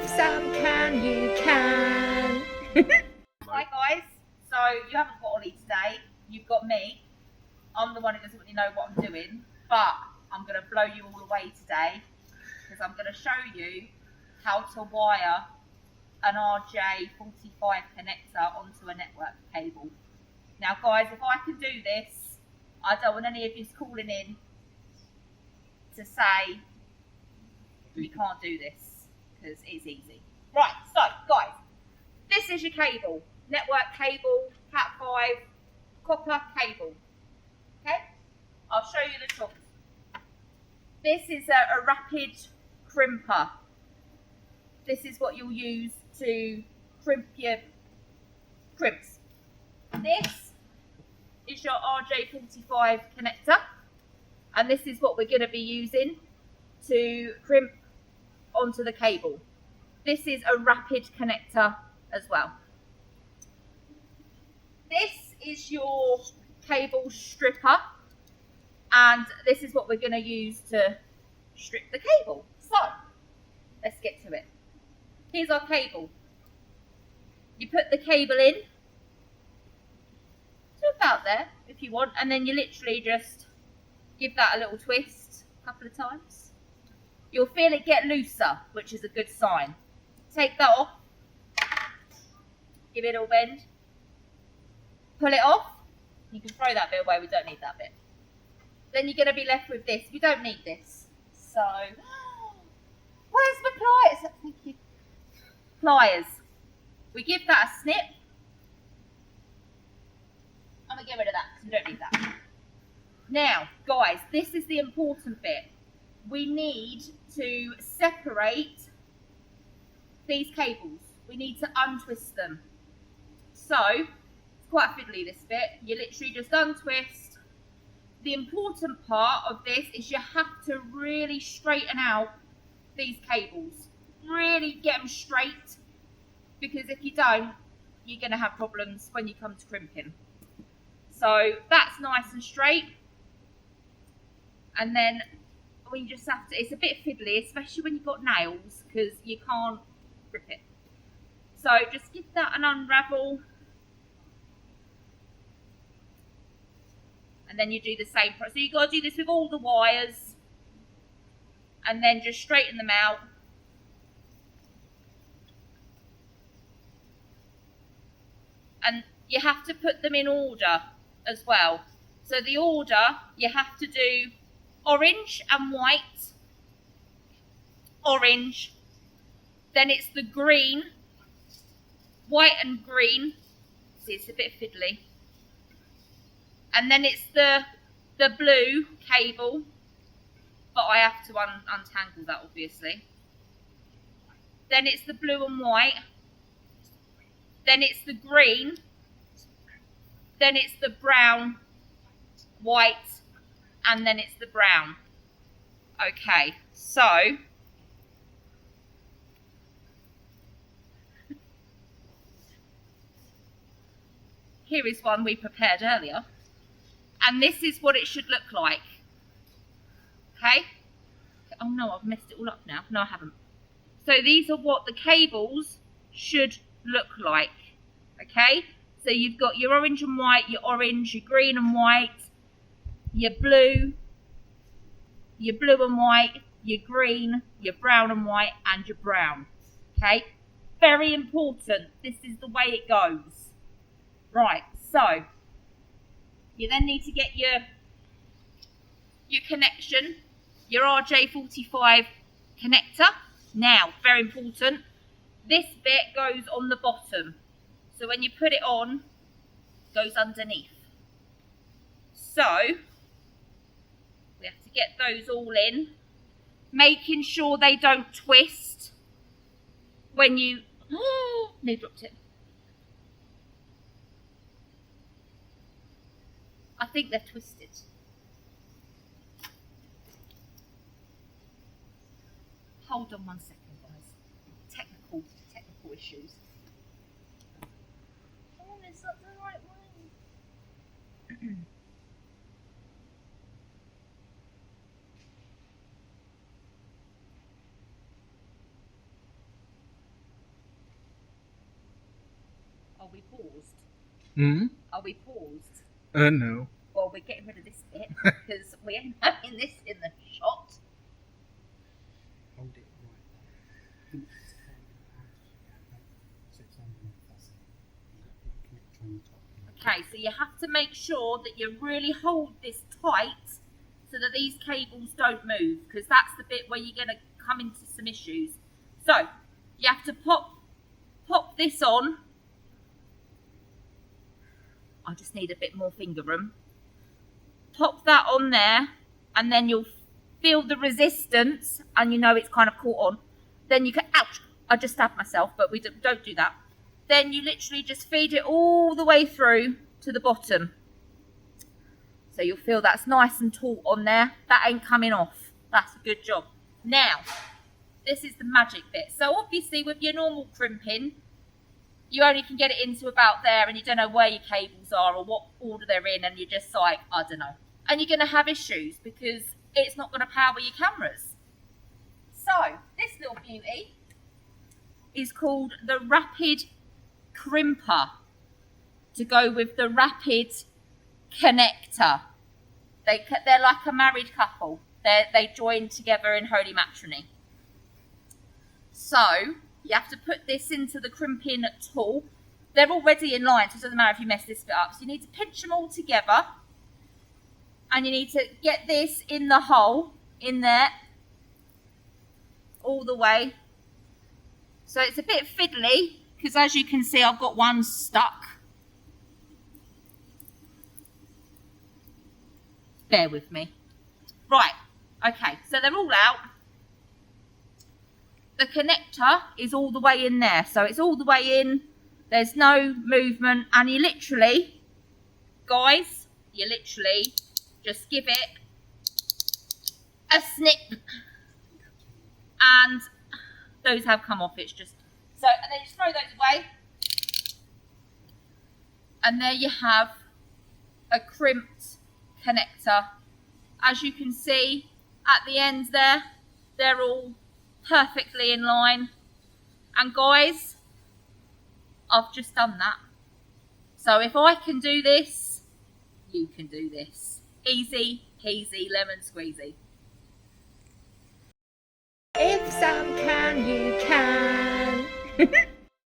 some can, you can. Hi guys, so you haven't got Ollie today, you've got me. I'm the one who doesn't really know what I'm doing, but I'm going to blow you all away today because I'm going to show you how to wire an RJ45 connector onto a network cable. Now guys, if I can do this, I don't want any of you calling in to say you can't do this because it's easy. Right, so guys, this is your cable, network cable, Cat 5, copper cable. Okay, I'll show you the tools. This is a rapid crimper. This is what you'll use to crimp your crimps. This is your RJ45 connector, and this is what we're going to be using to crimp onto the cable. This is a rapid connector as well. This is your cable stripper, and this is what we're going to use to strip the cable. So let's get to it. Here's our cable. You put the cable in to about there if you want, and then you literally just give that a little twist a couple of times. You'll feel it get looser, which is a good sign. Take that off, give it a little bend, pull it off. You can throw that bit away, we don't need that bit. Then you're going to be left with this. We don't need this. So, where's my pliers? Thank you. Pliers. We give that a snip. I'm going to get rid of that because we don't need that. Now, guys, this is the important bit. We need to separate these cables. We need to untwist them. So, it's quite fiddly this bit. You literally just untwist. The important part of this is you have to really straighten out these cables. Really get them straight, because if you don't, you're going to have problems when you come to crimping. So that's nice and straight. And then we just have to, it's a bit fiddly, especially when you've got nails, because you can't grip it. So just give that an unravel. And then you do the same. So you've got to do this with all the wires. And then just straighten them out. And you have to put them in order as well. So the order, you have to do orange and white. Orange. Then it's the green. White and green. See, it's a bit fiddly. And then it's the blue cable, but I have to untangle that obviously. Then it's the blue and white. Then it's the green. Then it's the brown, white, and then it's the brown. Okay, so here is one we prepared earlier. And this is what it should look like. Okay? Oh no, I've messed it all up now. No, I haven't. So these are what the cables should look like. Okay? So you've got your orange and white, your orange, your green and white, your blue and white, your green, your brown and white, and your brown. Okay? Very important. This is the way it goes. Right, so you then need to get your connection, your RJ45 connector. Now, very important, this bit goes on the bottom. So when you put it on, it goes underneath. So, we have to get those all in, making sure they don't twist when you, no, dropped it. I think they're twisted. Hold on 1 second, guys. Technical issues. Oh, it's not the right way. Are we paused? Hmm? Are we paused? No. Well, we're getting rid of this bit because we ain't having this in the shot. Hold it right there. So it's underneath, that's it. You've got the connector on the top. Okay, so you have to make sure that you really hold this tight so that these cables don't move, because that's the bit where you're going to come into some issues. So you have to pop this on. I just need a bit more finger room. Pop that on there, and then you'll feel the resistance, and you know it's kind of caught on. Then you can, ouch, I just stabbed myself, but we don't do that. Then you literally just feed it all the way through to the bottom. So you'll feel that's nice and taut on there. That ain't coming off. That's a good job. Now, this is the magic bit. So obviously with your normal crimping, you only can get it into about there, and you don't know where your cables are or what order they're in, and you're just like, I don't know. And you're going to have issues because it's not going to power your cameras. So this little beauty is called the Rapid Crimper, to go with the Rapid Connector. They're like a married couple. They join together in holy matrimony. So you have to put this into the crimping tool. They're already in line, so it doesn't matter if you mess this bit up. So you need to pinch them all together, and you need to get this in the hole, in there, all the way. So it's a bit fiddly, because as you can see, I've got one stuck. Bear with me. Right, okay, so they're all out. The connector is all the way in there, so it's all the way in. There's no movement, and you literally, guys, you literally just give it a snip, and those have come off. It's just so, and then just throw those away, and there you have a crimped connector. As you can see at the end there, they're all perfectly in line. And guys, I've just done that. So if I can do this, you can do this. Easy peasy lemon squeezy. If some can, you can.